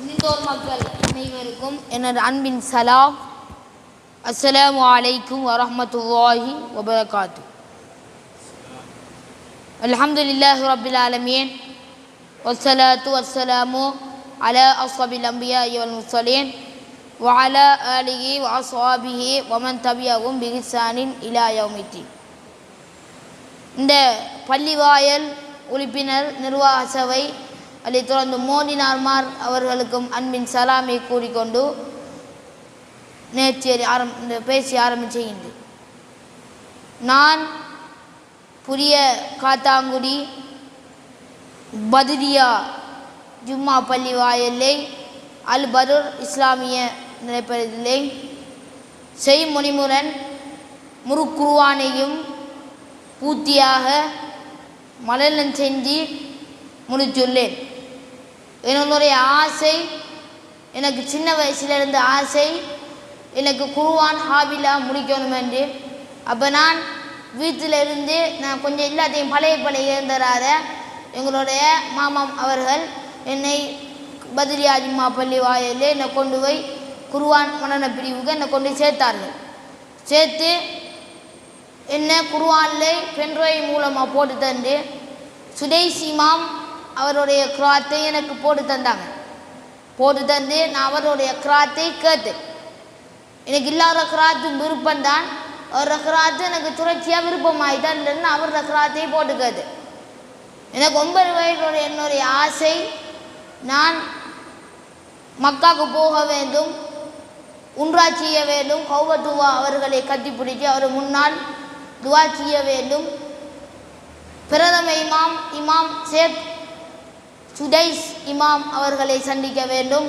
இந்தோர் மக்கள் அனைவருக்கும் எனது அன்பின் சலாம். அஸ்ஸலாமு அலைக்கும் வரஹ்மத்துல்லாஹி வபரகாத்து. அல்ஹம்துலில்லாஹி ரப்பில் ஆலமீன் வஸ்ஸலாத்து வஸ்ஸலாமு அலா அஸ்ஹபில் அன்பியாஇ வல் முர்ஸலீன் வ அலா ஆலிஹி வ அஸ்ஹாபிஹி வ மன் தபியஹும் பி இஹ்சானின் இலா யௌமித்தீன். இந்த பள்ளிவாயல் உறுப்பினர் நிர்வாக சபை அதைத் தொடர்ந்து மோதினார்மார் அவர்களுக்கும் அன்பின் சலாமை கூறிக்கொண்டு நேற்று பேசி ஆரம்பிச்சுகின்றேன். நான் புதிய காத்தாங்குடி பத்ரியா ஜும்மா பள்ளி வாயிலை அல் பதுர் இஸ்லாமிய நிலைப்பதிலே செய்முனிமுரன் முருக்குருவானையும் பூர்த்தியாக மலனம் செஞ்சு முடித்துள்ளேன். என்னுடைய ஆசை, எனக்கு சின்ன வயசில் இருந்த ஆசை, எனக்கு குர்ஆன் ஹாபிலா முடிக்கணும் என்று. அப்போ நான் வீட்டில் இருந்து நான் கொஞ்சம் எல்லாத்தையும் பழைய இருந்தராத எங்களுடைய மாமாம் அவர்கள் என்னை பத்ரியா ஜும்மா பள்ளி வாயிலே என்னை கொண்டு போய் குர்ஆன் மனன பிரிவுக்கு என்னை கொண்டு சேர்த்தார்கள். சேர்த்து என்ன குர்ஆனில் பென்ட்ரைவ் மூலமாக போட்டு தந்து சுடைஸ் இமாம் அவருடைய கிராத்தை எனக்கு போட்டு தந்தாங்க. போட்டு தந்து நான் அவருடைய கிராத்தை கேட்டேன். எனக்கு இல்லாத கிராத்தும் விருப்பம்தான். அவரோட கிராத்து எனக்கு தொடர்ச்சியாக விருப்பமாயிட்டான். இல்லைன்னு அவரோட கிராத்தை போட்டு கேட்டேன். எனக்கு 9 வயதுடைய என்னுடைய ஆசை, நான் மக்காவுக்கு போக வேண்டும், உம்ரா செய்ய வேண்டும், கௌபத்துல்லா அவர்களை கட்டிப்பிடித்து அவர் முன்னால் துவா செய்ய வேண்டும், பிரதம இமாம் ஷேக் சுடைஸ் இமாம் அவர்களை சந்திக்க வேண்டும்,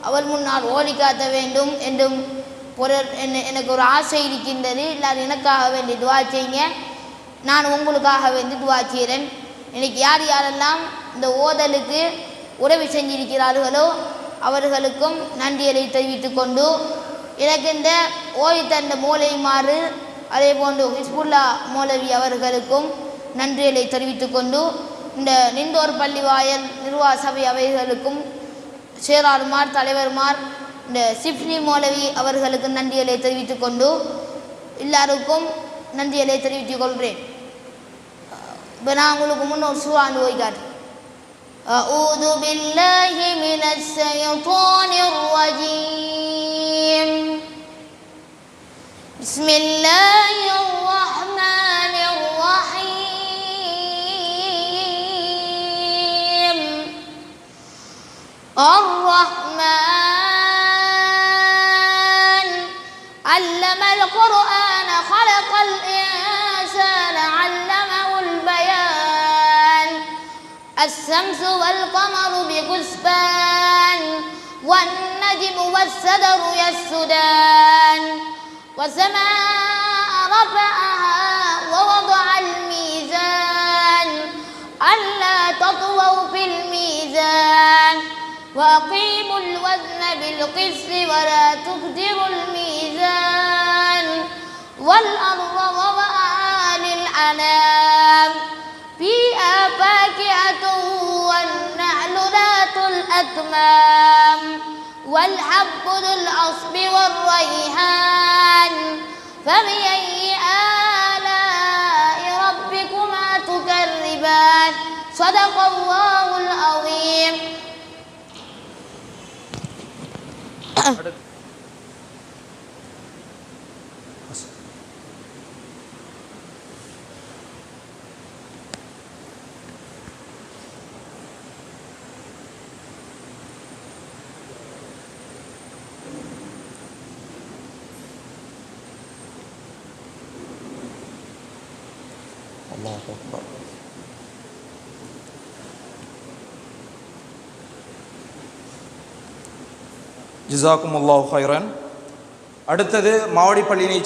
அவர் முன்னால் ஓடி காட்ட வேண்டும் என்றும் எனக்கு ஒரு ஆசை இருக்கின்றது. எல்லாரும் எனக்காக வேண்டி துவா செய்யுங்க, நான் உங்களுக்காக வேண்டி துவா செய்கிறேன். எனக்கு யார் யாரெல்லாம் இந்த ஓதலுக்கு உதவி செஞ்சிருக்கிறார்களோ அவர்களுக்கும் நன்றியை தெரிவித்து கொண்டு, எனக்கு இந்த ஓய் தந்த மௌலவிமாறு அதே போன்று ஹிஸ்புல்லா மௌலவி அவர்களுக்கும் நன்றிகளை தெரிவித்து கொண்டு, இந்த நிந்தோர் பள்ளி வாயல் நிர்வாக சபை அவைகளுக்கும் சேரார்மார் தலைவர்மார் இந்த சிப்னி மௌலவி அவர்களுக்கு நன்றிகளை தெரிவித்து கொண்டு எல்லாருக்கும் நன்றிகளை தெரிவித்துக் கொள்கிறேன். இப்போ நான் உங்களுக்கு முன்னோர் சூறாண்டு போய் காட்டுறேன். அஊது பில்லாஹி மினஷ் ஷைத்தானிர் ரஜீம். பிஸ்மில்லாஹிர் ரஹ்மானிர் ரஹீம். الرحمن علم القرآن خلق الإنسان علمه البيان الشمس والقمر بحسبان والنجم والشجر يسجدان والسماء رفعها ووضع الميزان ألا تطغوا في الميزان وأقيموا الوزن بالقسط ولا تخسروا الميزان والأرض وضعها للأنام فيها فاكهة والنخل ذات الأكمام والحب ذو العصف والريحان فبأي آلاء ربكما تكذبان صدق الله العظيم. அல்லாஹ் அக்பர். ஜஸாக்குமுல்லாஹு ஹைரன். அடுத்தது மாவடிப்பள்ளியினைச் சேர்ந்த